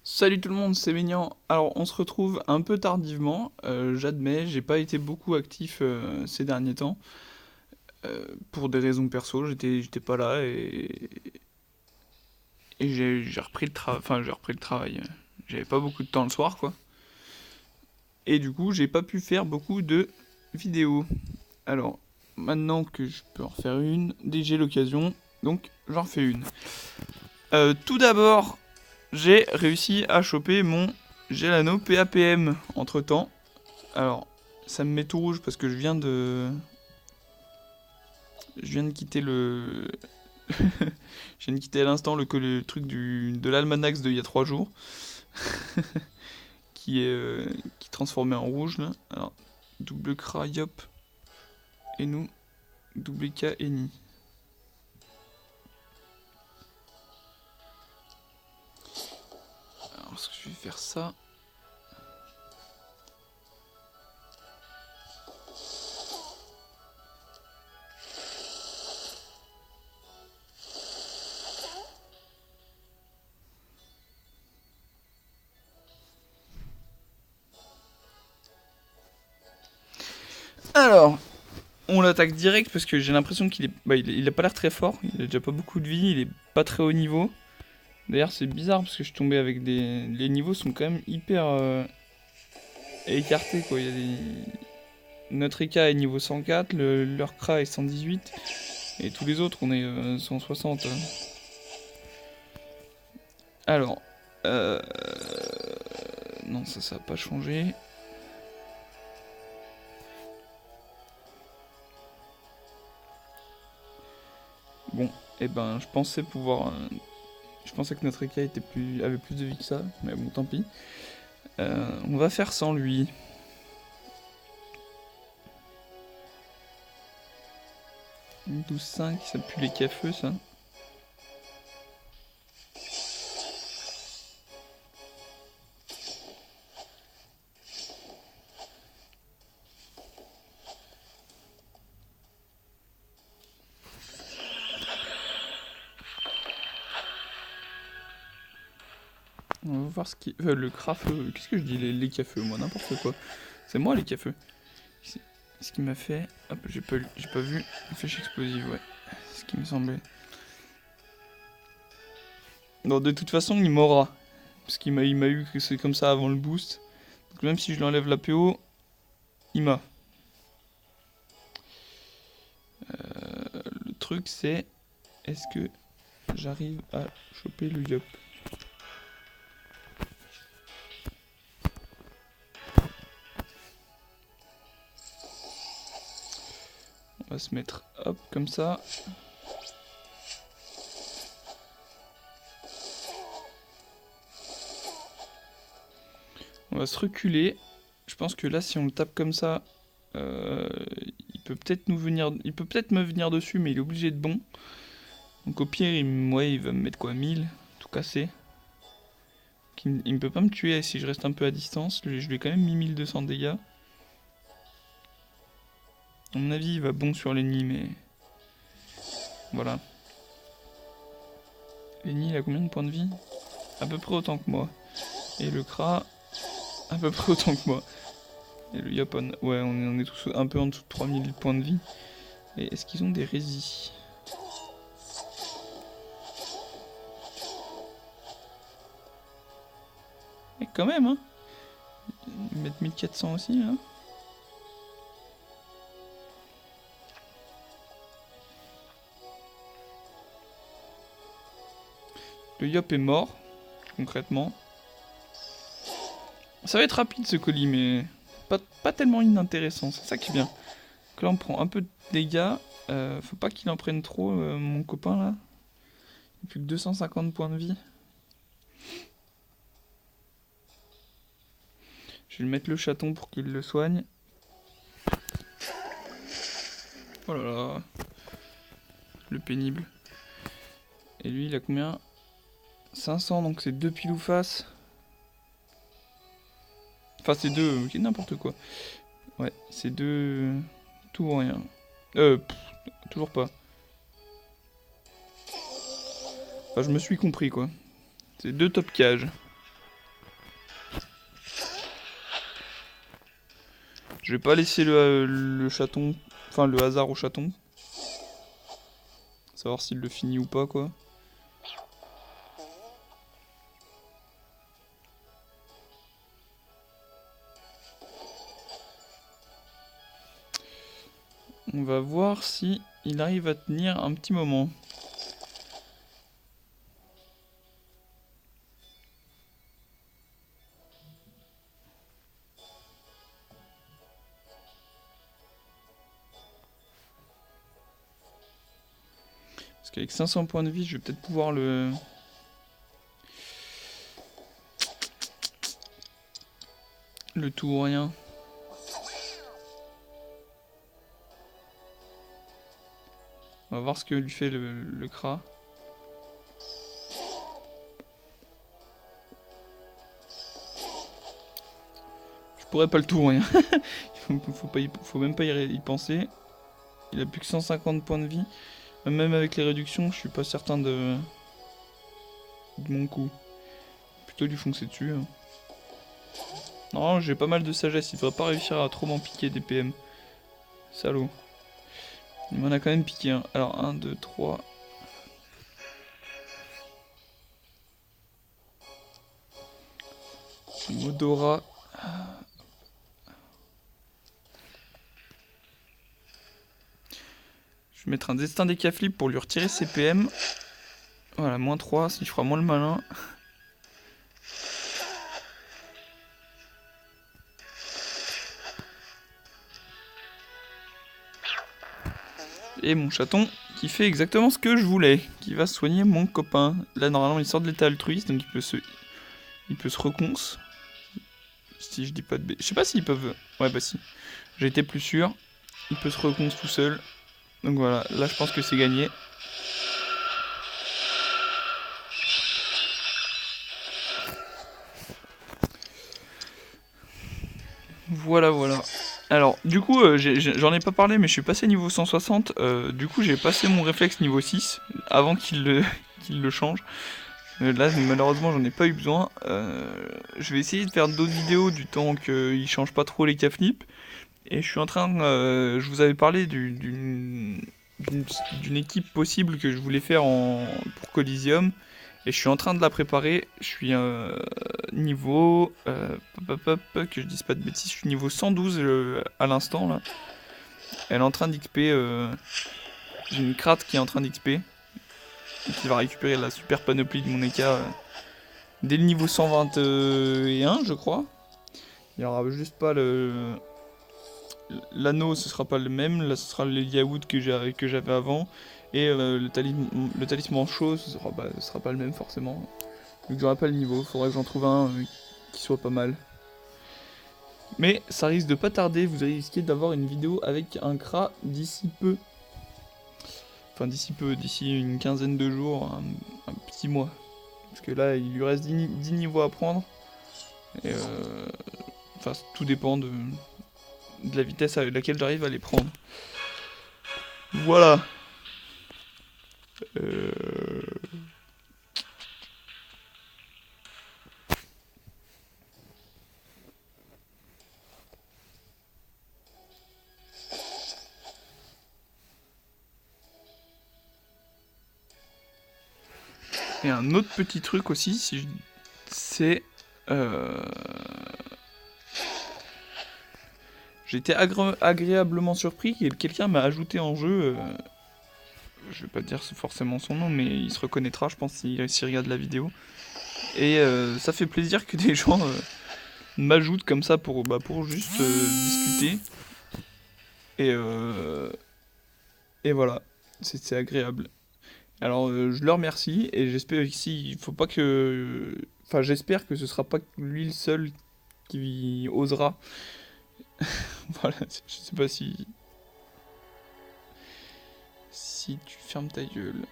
Salut tout le monde, c'est Ménian. Alors on se retrouve un peu tardivement, j'admets, j'ai pas été beaucoup actif ces derniers temps, pour des raisons perso, j'étais pas là et j'ai repris le travail, enfin j'ai repris le travail, j'avais pas beaucoup de temps le soir quoi, et du coup j'ai pas pu faire beaucoup de vidéos. Alors maintenant que je peux en refaire une, dès que j'ai l'occasion, donc j'en refais une. Tout d'abord, j'ai réussi à choper mon Gelano PAPM entre temps. Alors, ça me met tout rouge parce que je viens de quitter le. Je viens de quitter à l'instant le truc de l'almanax d'il y a 3 jours. Qui est transformé en rouge là. Alors, double cra, yop. Et nous, double K, et ni. Alors, est-ce que je vais faire ça? Alors, on l'attaque direct parce que j'ai l'impression qu'il est. Bah, il a pas l'air très fort. Il a déjà pas beaucoup de vie. Il est pas très haut niveau. D'ailleurs, c'est bizarre parce que je suis tombé avec des. Les niveaux sont quand même hyper écartés quoi. Il y a des. Notre EK est niveau 104, leur CRA est 118, et tous les autres on est 160. Alors, euh... non, ça a pas changé. Bon, et ben je pensais pouvoir. Je pensais que notre EK avait plus de vie que ça, mais bon, tant pis. On va faire sans lui. 12-5, ça pue les cafeux ça. On va voir ce qui. Le crafeux. Qu'est-ce que je dis, les cafeux, moi, n'importe quoi. C'est moi les cafeux. C'est ce qui m'a fait. Hop, j'ai pas vu. Une flèche explosive, ouais. C'est ce qui me semblait. Non, de toute façon, il m'aura. Parce il m'a eu que c'est comme ça avant le boost. Donc même si je lui enlève la PO, il m'a. Le truc, c'est. Est-ce que j'arrive à choper le yop? On va se mettre, hop, comme ça. On va se reculer. Je pense que là, si on le tape comme ça, il peut peut-être me venir dessus, mais il est obligé de bon. Donc au pire, il va me mettre quoi, 1000, tout cassé. Il me peut pas me tuer si je reste un peu à distance. Je lui ai quand même mis 1200 dégâts. À mon avis, il va bon sur l'ennemi, mais. Voilà. L'ennemi, il a combien de points de vie? À peu près autant que moi. Et le Kra, à peu près autant que moi. Et le Yapon, ouais, on est tous un peu en dessous de 3000 points de vie. Et est-ce qu'ils ont des résis? Et quand même, hein. Ils mettent 1400 aussi, hein. Le Yop est mort, concrètement. Ça va être rapide ce colis, mais pas tellement inintéressant, c'est ça qui est bien. Donc là on prend un peu de dégâts, faut pas qu'il en prenne trop, mon copain là. Il a plus que 250 points de vie. Je vais lui mettre le chaton pour qu'il le soigne. Oh là là, le pénible. Et lui il a combien? 500, donc c'est 2 pile ou face. Enfin c'est 2, ok, n'importe quoi. Ouais, c'est 2... tout ou rien. Toujours pas. Enfin, je me suis compris quoi. C'est 2 top cages. Je vais pas laisser le chaton, enfin le hasard au chaton. Savoir s'il le finit ou pas quoi. On va voir si il arrive à tenir un petit moment. Parce qu'avec 500 points de vie, je vais peut-être pouvoir le tout ou rien. On va voir ce que lui fait le Kra. Je pourrais pas le tout ou rien. faut même pas y penser. Il a plus que 150 points de vie. Même avec les réductions, je suis pas certain de mon coup. Plutôt lui foncer dessus. Hein. Non, j'ai pas mal de sagesse. Il devrait pas réussir à trop m'en piquer des PM. Salaud. Il m'en a quand même piqué un. Alors 1, 2, 3. Modora. Je vais mettre un destin des Caflip pour lui retirer ses PM. Voilà, moins 3, si je ferai moins le malin. Et mon chaton qui fait exactement ce que je voulais, qui va soigner mon copain. Là normalement il sort de l'état altruiste, donc il peut se reconce. Si je dis pas de je sais pas s'ils peuvent... Ouais bah si. J'ai été plus sûr. Il peut se reconce tout seul. Donc voilà, là je pense que c'est gagné. Voilà, voilà. Alors, du coup, j'en ai pas parlé, mais je suis passé niveau 160. Du coup, j'ai passé mon réflexe niveau 6 avant qu'il le change. Là, malheureusement, j'en ai pas eu besoin. Je vais essayer de faire d'autres vidéos du temps qu'il change pas trop les Caflip. Et je suis en train... je vous avais parlé d'une équipe possible que je voulais faire pour Coliseum. Et je suis en train de la préparer. Je suis niveau... que je dise pas de bêtises. Je suis niveau 112 à l'instant là. Elle est en train d'XP. J'ai une crate qui est en train d'XP. Qui va récupérer la super panoplie de mon Eka dès le niveau 121 je crois. Il n'y aura juste pas le... L'anneau ce sera pas le même. Là ce sera le Yaourt que j'avais avant. Et le talisman chaud ce sera pas le même forcément. Vu que j'aurai pas le niveau, faudrait que j'en trouve un qui soit pas mal. Mais ça risque de pas tarder, vous risquez d'avoir une vidéo avec un Kra d'ici peu. Enfin d'ici peu, d'ici une quinzaine de jours, un petit mois. Parce que là il lui reste 10 niveaux à prendre. Et enfin tout dépend de la vitesse à laquelle j'arrive à les prendre. Voilà. Et un autre petit truc aussi, c'est... J'ai été agréablement surpris que quelqu'un m'a ajouté en jeu... je vais pas dire forcément son nom, mais il se reconnaîtra, je pense, s'il regarde la vidéo. Et ça fait plaisir que des gens m'ajoutent comme ça pour juste discuter. Et voilà, c'est agréable. Alors je le remercie et j'espère ici, il faut pas que... Enfin j'espère que ce sera pas lui le seul qui osera. Voilà, je sais pas si... Si tu fermes ta gueule...